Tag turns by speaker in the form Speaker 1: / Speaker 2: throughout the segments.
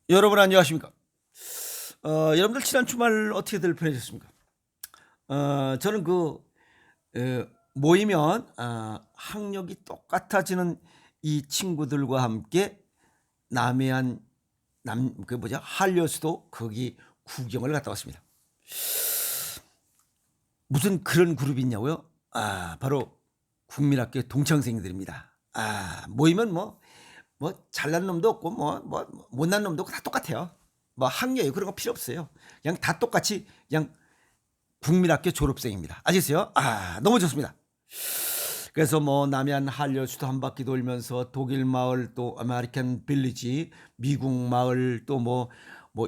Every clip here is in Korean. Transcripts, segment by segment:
Speaker 1: 여러분 안녕하십니까? 여러분들 지난 주말 어떻게들 보내셨습니까? 저는 모이면 학력이 똑같아지는 이 친구들과 함께 남해안 한려수도 거기 구경을 갔다 왔습니다. 무슨 그런 그룹이 있냐고요? 바로 국민학교 동창생들입니다. 모이면 뭐 잘난 놈도 없고 뭐 못난 놈도 없고 다 똑같아요. 뭐 학력이 그런 거 필요 없어요. 그냥 다 똑같이 그냥 국민학교 졸업생입니다. 아시겠어요? 너무 좋습니다. 그래서 뭐 남해안 한려수도 한 바퀴 돌면서 독일 마을 또 아메리칸 빌리지 미국 마을 또 뭐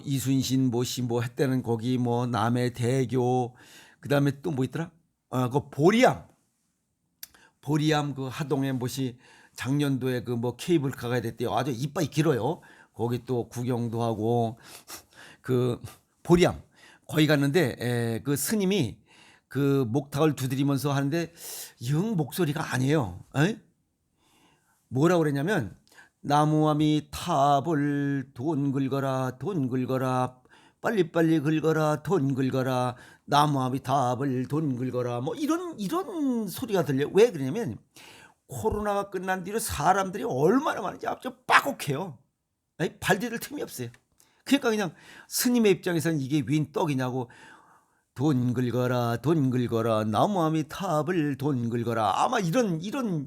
Speaker 1: 이순신 뭐시 뭐 했다는 거기 뭐 남해 대교 그다음에 또 뭐 있더라? 그 보리암 그 하동에 뭐시 작년도에 그 뭐 케이블카가 됐대요. 아주 이빨이 길어요. 거기 또 구경도 하고 그 보리암 거기 갔는데 그 스님이 그 목탁을 두드리면서 하는데 영 목소리가 아니에요. 에? 뭐라 그랬냐면 나무아미 탑을 돈 긁어라 돈 긁어라 빨리빨리 긁어라 돈 긁어라 나무아미 탑을 돈 긁어라 뭐 이런 소리가 들려. 왜 그러냐면 코로나가 끝난 뒤로 사람들이 얼마나 많은지 아주 빠곡해요. 발 디딜 틈이 없어요. 그러니까 그냥 스님의 입장에서는 이게 윈 떡이냐고 돈 긁어라 돈 긁어라 나무아미 탑을 돈 긁어라 아마 이런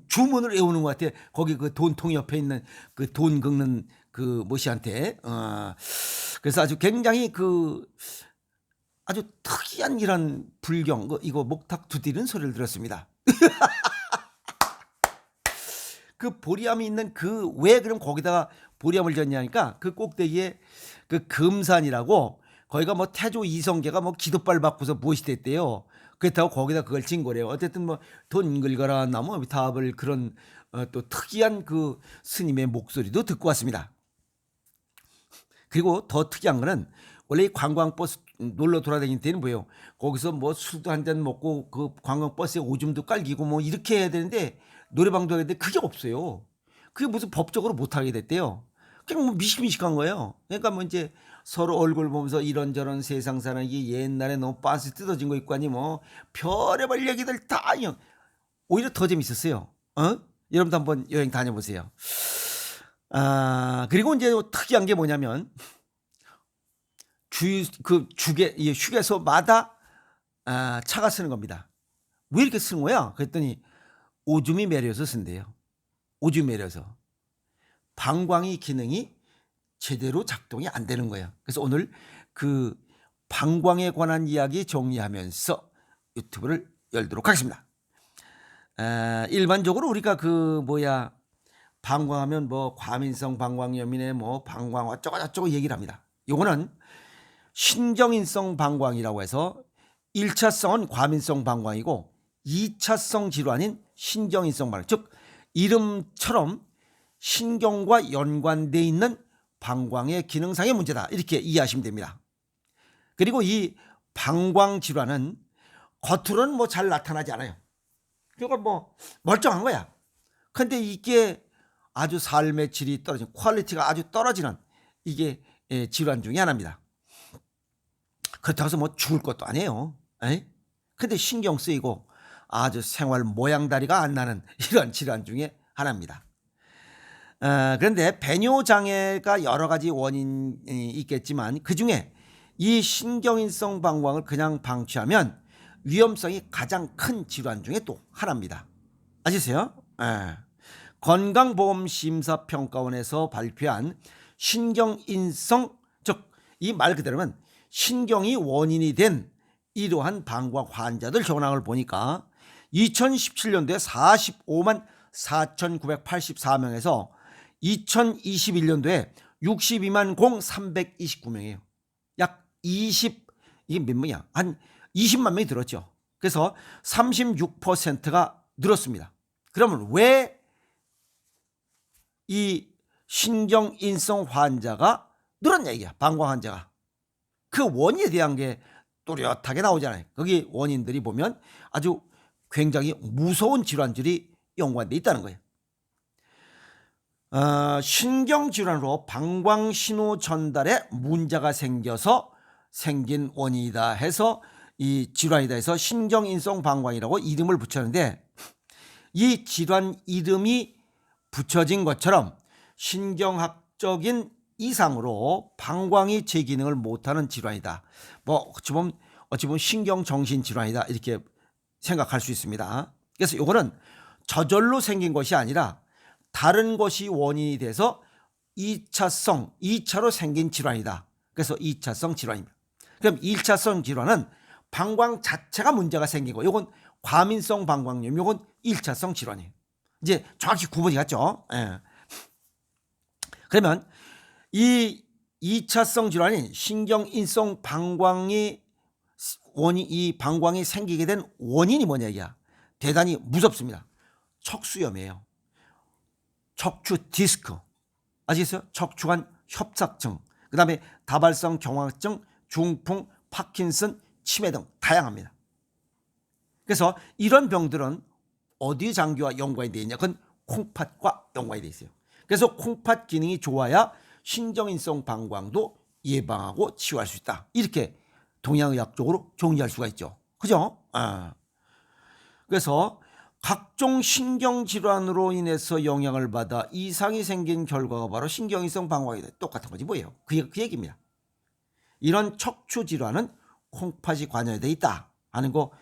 Speaker 1: 주문을 외우는 것 같아. 거기 그 돈통 옆에 있는 그 돈 긁는 그 모씨한테. 그래서 아주 굉장히 그 아주 특이한 이런 불경 이거 목탁 두드리는 소리를 들었습니다. 그 보리암이 있는 그 왜 그럼 거기다가 보리암을 졌냐니까 그 꼭대기에 그 금산이라고 거기가 뭐 태조 이성계가 뭐 기도발 받고서 무엇이 됐대요. 그렇다고 거기다 그걸 진 거래요. 어쨌든 뭐 돈 긁어라 나무 위탑을 그런 또 특이한 그 스님의 목소리도 듣고 왔습니다. 그리고 더 특이한 거는 원래 이 관광버스 놀러 돌아다닐 때는 뭐예요? 거기서 뭐 술도 한 잔 먹고 그 관광버스에 오줌도 깔기고 뭐 이렇게 해야 되는데 노래방도 해야 되는데 그게 없어요. 그게 무슨 법적으로 못하게 됐대요. 그냥 뭐 미식미식한 거예요. 그러니까 뭐 이제 서로 얼굴 보면서 이런저런 세상 사는 게 옛날에 너무 빤스 뜯어진 거 있고 아니 뭐 별의별 얘기들 다 그냥 오히려 더 재밌었어요. 여러분도 한번 여행 다녀보세요. 그리고 이제 특이한 게 뭐냐면 휴게소마다 차가 쓰는 겁니다. 왜 이렇게 쓰는 거야? 그랬더니 오줌이 매려서 쓴대요. 오줌이 매려서 방광이 기능이 제대로 작동이 안 되는 거야. 그래서 오늘 그 방광에 관한 이야기 정리하면서 유튜브를 열도록 하겠습니다. 일반적으로 우리가 방광하면 뭐 과민성 방광염이네 뭐 방광 어쩌고 저쩌고 얘기를 합니다. 요거는 신경인성 방광이라고 해서 1차성은 과민성 방광이고 2차성 질환인 신경인성 방광, 즉 이름처럼 신경과 연관돼 있는 방광의 기능상의 문제다 이렇게 이해하시면 됩니다. 그리고 이 방광 질환은 겉으로는 뭐 잘 나타나지 않아요. 그러니까 뭐 멀쩡한 거야. 근데 이게 아주 삶의 질이 떨어진 퀄리티가 아주 떨어지는 이게 질환 중에 하나입니다. 그렇다고 해서 뭐 죽을 것도 아니에요. 근데 신경 쓰이고 아주 생활 모양다리가 안 나는 이런 질환 중에 하나입니다. 그런데 배뇨 장애가 여러 가지 원인이 있겠지만 그중에 이 신경인성 방광을 그냥 방치하면 위험성이 가장 큰 질환 중에 또 하나입니다. 아시세요? 건강보험심사평가원에서 발표한 신경인성, 즉 이 말 그대로면 신경이 원인이 된 이러한 방광 환자들 현황을 보니까 2017년도에 45만 4,984명에서 2021년도에 62만 329명이에요. 약 20, 이게 몇 명이야? 한 20만 명이 늘었죠. 그래서 36%가 늘었습니다. 그러면 왜 이 신경인성 환자가 늘었냐 이게 방광 환자가. 그 원인에 대한 게 또렷하게 나오잖아요. 거기 원인들이 보면 아주 굉장히 무서운 질환들이 연관돼 있다는 거예요. 신경질환으로 방광신호 전달에 문제가 생겨서 생긴 원인이다 해서 이 질환이다 해서 신경인성방광이라고 이름을 붙였는데, 이 질환 이름이 붙여진 것처럼 신경학적인 이상으로 방광이 제 기능을 못하는 질환이다. 뭐 어찌 보면 신경정신질환이다 이렇게 생각할 수 있습니다. 그래서 이거는 저절로 생긴 것이 아니라 다른 것이 원인이 돼서 2차로 생긴 질환이다. 그래서 2차성 질환입니다. 그럼 1차성 질환은 방광 자체가 문제가 생긴 거. 이건 과민성 방광염, 이건 1차성 질환이에요. 이제 정확히 구분이 갔죠. 예. 그러면 이 2차성 질환인 신경인성 방광이 이 방광이 생기게 된 원인이 뭐냐 이야. 대단히 무섭습니다. 척수염이에요. 척추 디스크, 아시겠어요? 척추관 협착증, 그 다음에 다발성 경화증, 중풍, 파킨슨, 치매 등 다양합니다. 그래서 이런 병들은 어디 장기와 연관이 되어 있냐? 그건 콩팥과 연관이 되어 있어요. 그래서 콩팥 기능이 좋아야 신경인성 방광도 예방하고 치유할 수 있다. 이렇게 동양의학적으로 정리할 수가 있죠. 그죠? 그래서 각종 신경질환으로 인해서 영향을 받아 이상이 생긴 결과가 바로 신경인성 방광이다. 똑같은 거지 뭐예요. 그 얘기입니다. 이런 척추질환은 콩팥이 관여되어 있다 하는 거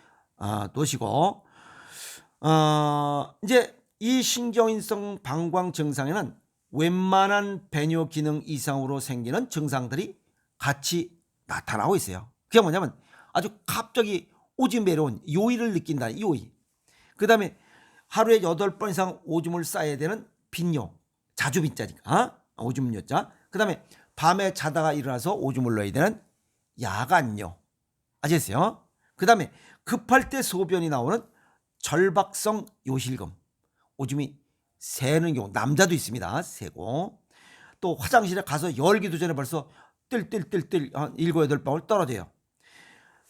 Speaker 1: 놓으시고, 이제 이 신경인성 방광 증상에는 웬만한 배뇨 기능 이상으로 생기는 증상들이 같이 나타나고 있어요. 그게 뭐냐면 아주 갑자기 오줌 매려운 요의를 느낀다는 요의, 그 다음에 하루에 8번 이상 오줌을 싸야 되는 빈뇨, 자주 빈자니까 오줌뇨자, 그 다음에 밤에 자다가 일어나서 오줌을 넣어야 되는 야간뇨, 아시겠어요? 그 다음에 급할 때 소변이 나오는 절박성 요실금, 오줌이 새는 경우, 남자도 있습니다. 새고, 또 화장실에 가서 열기도 전에 벌써 뜰뜰뜰뜰 한 7, 8방울 떨어져요.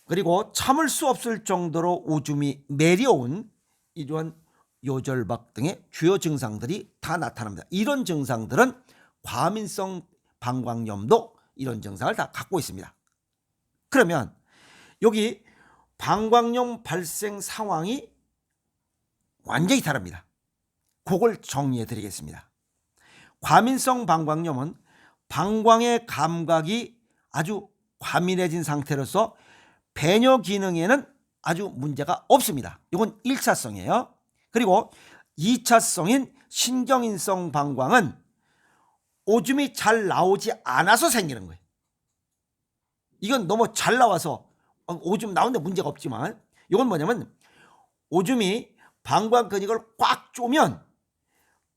Speaker 1: 그리고 참을 수 없을 정도로 오줌이 매려온 이러한 요절박 등의 주요 증상들이 다 나타납니다. 이런 증상들은 과민성 방광염도 이런 증상을 다 갖고 있습니다. 그러면 여기 방광염 발생 상황이 완전히 다릅니다. 그걸 정리해 드리겠습니다. 과민성 방광염은 방광의 감각이 아주 과민해진 상태로서 배뇨 기능에는 아주 문제가 없습니다. 이건 1차성이에요. 그리고 2차성인 신경인성 방광은 오줌이 잘 나오지 않아서 생기는 거예요. 이건 너무 잘 나와서 오줌 나오는데 문제가 없지만, 이건 뭐냐면 오줌이 방광 근육을 꽉 쪼면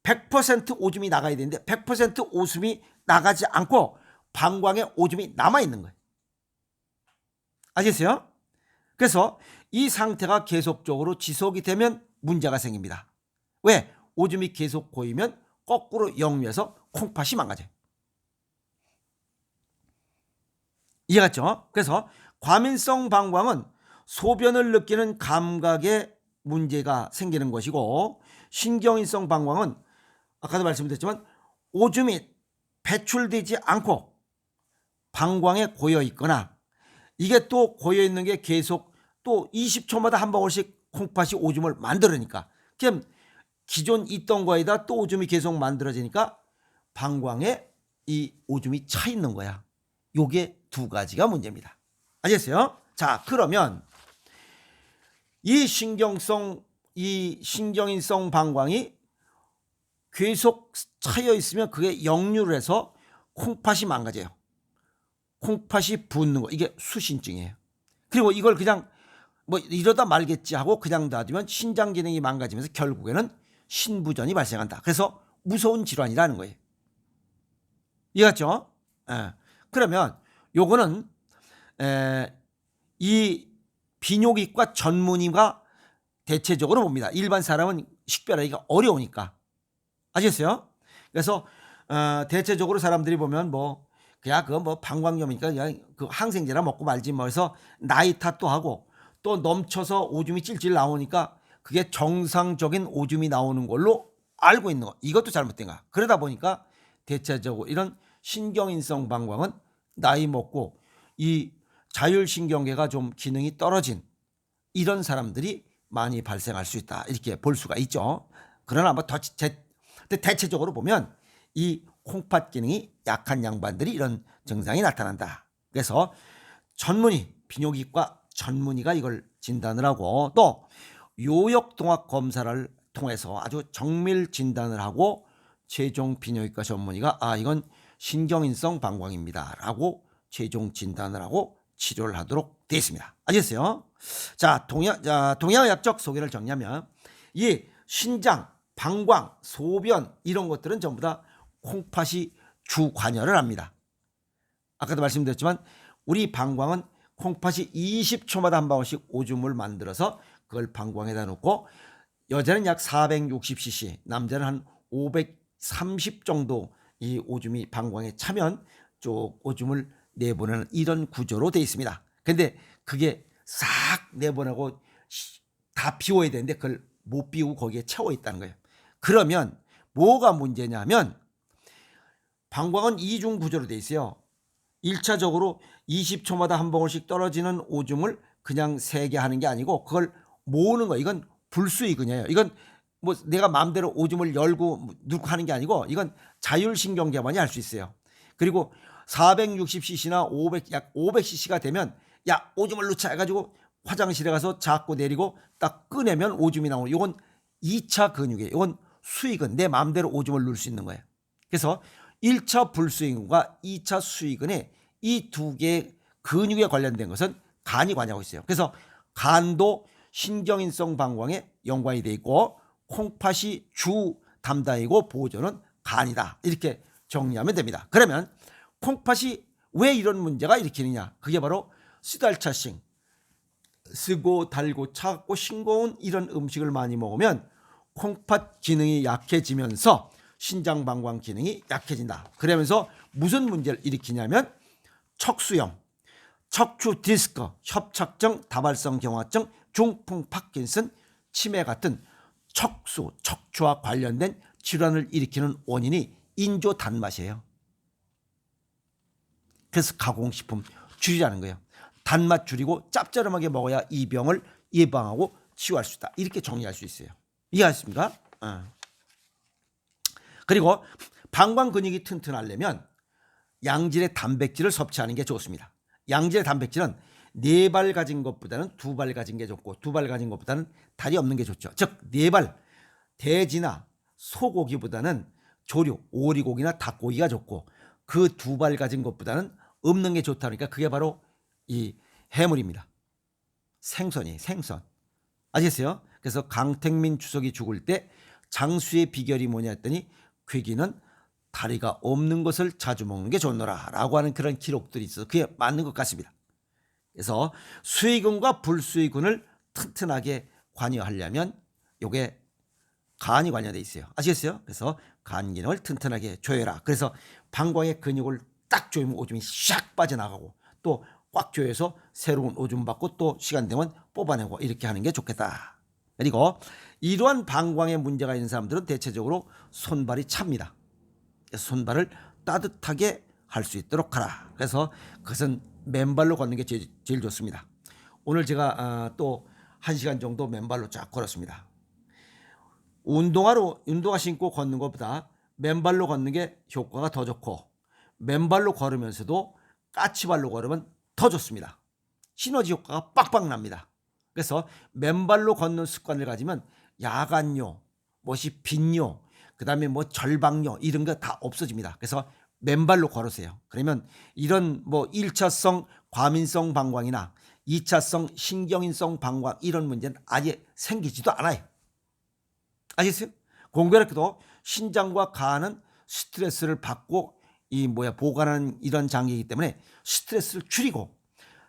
Speaker 1: 100% 오줌이 나가야 되는데 100% 오줌이 나가지 않고 방광에 오줌이 남아있는 거예요. 아시겠어요? 그래서 이 상태가 계속적으로 지속이 되면 문제가 생깁니다. 왜? 오줌이 계속 고이면 거꾸로 역류해서 콩팥이 망가져요. 이해갔죠? 그래서 과민성 방광은 소변을 느끼는 감각에 문제가 생기는 것이고, 신경인성 방광은 아까도 말씀드렸지만 오줌이 배출되지 않고 방광에 고여 있거나, 이게 또 고여 있는 게 계속 또 20초마다 한 방울씩 콩팥이 오줌을 만들으니까, 그럼 기존 있던 거에다 또 오줌이 계속 만들어지니까 방광에 이 오줌이 차 있는 거야. 요게 두 가지가 문제입니다. 아시겠어요? 자, 그러면 이 신경인성 방광이 계속 차여 있으면 그게 역류를 해서 콩팥이 망가져요. 콩팥이 붓는 거, 이게 수신증이에요. 그리고 이걸 그냥 뭐 이러다 말겠지 하고 그냥 놔두면 신장 기능이 망가지면서 결국에는 신부전이 발생한다. 그래서 무서운 질환이라는 거예요. 이해갔죠? 그러면 요거는 이 비뇨기과 전문의가 대체적으로 봅니다. 일반 사람은 식별하기가 어려우니까. 아시겠어요? 그래서 대체적으로 사람들이 보면 뭐 그냥 그거 뭐 방광염이니까 그냥 그 항생제나 먹고 말지 뭐 해서 나이 탓도 하고, 또 넘쳐서 오줌이 찔찔 나오니까 그게 정상적인 오줌이 나오는 걸로 알고 있는 거 이것도 잘못된 거야. 그러다 보니까 대체적으로 이런 신경인성 방광은 나이 먹고 이 자율신경계가 좀 기능이 떨어진 이런 사람들이 많이 발생할 수 있다 이렇게 볼 수가 있죠. 그러나 뭐 대체적으로 보면 이 콩팥 기능이 약한 양반들이 이런 증상이 나타난다. 그래서 비뇨기과 전문의가 이걸 진단을 하고 또 요역통합 검사를 통해서 아주 정밀 진단을 하고 최종 비뇨기과 전문의가 이건 신경인성 방광입니다 라고 최종 진단을 하고 치료를 하도록 되어 있습니다. 아시겠어요? 자, 동양의학적 소개를 정리하면 이 신장, 방광, 소변 이런 것들은 전부 다 콩팥이 주 관여를 합니다. 아까도 말씀드렸지만 우리 방광은 콩팥이 20초마다 한 방울씩 오줌을 만들어서 그걸 방광에다 넣고 여자는 약 460cc, 남자는 한 530 정도 이 오줌이 방광에 차면 쭉 오줌을 내보내는 이런 구조로 되어 있습니다. 근데 그게 싹 내보내고 다 비워야 되는데 그걸 못 비우고 거기에 채워 있다는 거예요. 그러면 뭐가 문제냐면 방광은 이중 구조로 되어 있어요. 1차적으로 20초마다 한 방울씩 떨어지는 오줌을 그냥 세게 하는 게 아니고 그걸 모으는 거예요. 이건 불수의근이에요. 이건 뭐 내가 마음대로 오줌을 열고 누고 하는 게 아니고 이건 자율신경계만이 할 수 있어요. 그리고 460cc나 약 500cc가 되면 야 오줌을 넣자 해가지고 화장실에 가서 자꾸 내리고 딱 꺼내면 오줌이 나오는 이건 2차 근육이에요. 이건 수의근, 내 마음대로 오줌을 넣을 수 있는 거예요. 그래서 1차 불수의근과 2차 수의근의 이 두 개의 근육에 관련된 것은 간이 관여하고 있어요. 그래서 간도 신경인성 방광에 연관이 되어 있고 콩팥이 주 담당이고 보조는 간이다. 이렇게 정리하면 됩니다. 그러면 콩팥이 왜 이런 문제가 일으키느냐? 그게 바로 쓰달차싱, 쓰고 달고 차갑고 싱거운 이런 음식을 많이 먹으면 콩팥 기능이 약해지면서 신장 방광 기능이 약해진다. 그러면서 무슨 문제를 일으키냐면 척수염, 척추 디스크, 협착증, 다발성 경화증, 중풍, 파킨슨, 치매 같은 척추와 관련된 질환을 일으키는 원인이 인조 단맛이에요. 그래서 가공식품 줄이라는 거예요. 단맛 줄이고 짭짤하게 먹어야 이 병을 예방하고 치유할 수 있다. 이렇게 정리할 수 있어요. 이해하십니까? 그리고 방광 근육이 튼튼하려면 양질의 단백질을 섭취하는 게 좋습니다. 양질의 단백질은 4발 가진 것보다는 2발 가진 게 좋고 2발 가진 것보다는 다리 없는 게 좋죠. 즉 4발 돼지나 소고기보다는 조류, 오리고기나 닭고기가 좋고 그 2발 가진 것보다는 없는 게 좋다니까 그게 바로 이 해물입니다. 생선. 아시겠어요? 그래서 강택민 주석이 죽을 때 장수의 비결이 뭐냐 했더니 괴기는 다리가 없는 것을 자주 먹는 게 좋노라 라고 하는 그런 기록들이 있어서 그게 맞는 것 같습니다. 그래서 수의근과 불수의근을 튼튼하게 관여하려면 요게 간이 관여되어 있어요. 아시겠어요? 그래서 간 기능을 튼튼하게 조여라. 그래서 방광의 근육을 딱 조이면 오줌이 샥 빠져나가고 또 꽉 조여서 새로운 오줌 받고 또 시간 되면 뽑아내고 이렇게 하는 게 좋겠다. 그리고 이러한 방광에 문제가 있는 사람들은 대체적으로 손발이 찹니다. 그래서 손발을 따뜻하게 할 수 있도록 하라. 그래서 그것은 맨발로 걷는 게 제일 좋습니다. 오늘 제가 또 1시간 정도 맨발로 쫙 걸었습니다. 운동화 신고 걷는 것보다 맨발로 걷는 게 효과가 더 좋고 맨발로 걸으면서도 까치발로 걸으면 더 좋습니다. 시너지 효과가 빡빡 납니다. 그래서 맨발로 걷는 습관을 가지면 야간요, 빈요, 그 다음에 절방요 이런 거 다 없어집니다. 그래서 맨발로 걸으세요. 그러면 이런 1차성 과민성 방광이나 2차성 신경인성 방광 이런 문제는 아예 생기지도 않아요. 아시겠어요? 공교롭게도 신장과 간은 스트레스를 받고 보관하는 이런 장기이기 때문에 스트레스를 줄이고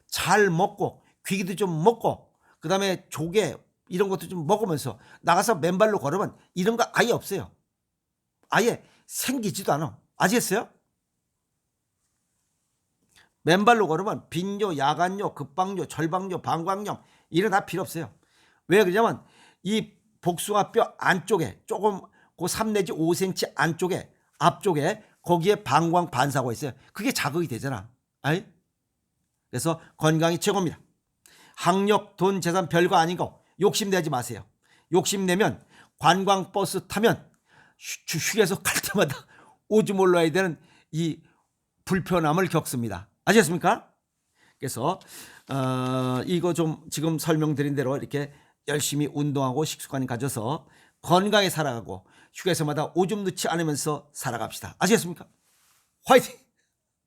Speaker 1: 잘 먹고 귀기도 좀 먹고 그 다음에 조개 이런 것도 좀 먹으면서 나가서 맨발로 걸으면 이런 거 아예 없어요. 아예 생기지도 않아. 아시겠어요? 맨발로 걸으면 빈뇨, 야간뇨, 급박뇨, 절박뇨, 방광염 이런 다 필요 없어요. 왜 그러냐면 이 복숭아뼈 안쪽에 조금 그 3 내지 5cm 안쪽에 앞쪽에 거기에 방광 반사가 있어요. 그게 자극이 되잖아. 아이? 그래서 건강이 최고입니다. 학력, 돈, 재산 별거 아닌 거 욕심내지 마세요. 욕심내면 관광버스 타면 휴게소 갈 때마다 오줌 올라야 되는 이 불편함을 겪습니다. 아시겠습니까? 그래서 이거 좀 지금 설명드린 대로 이렇게 열심히 운동하고 식습관을 가져서 건강히 살아가고 휴게소마다 오줌 넣지 않으면서 살아갑시다. 아시겠습니까? 화이팅!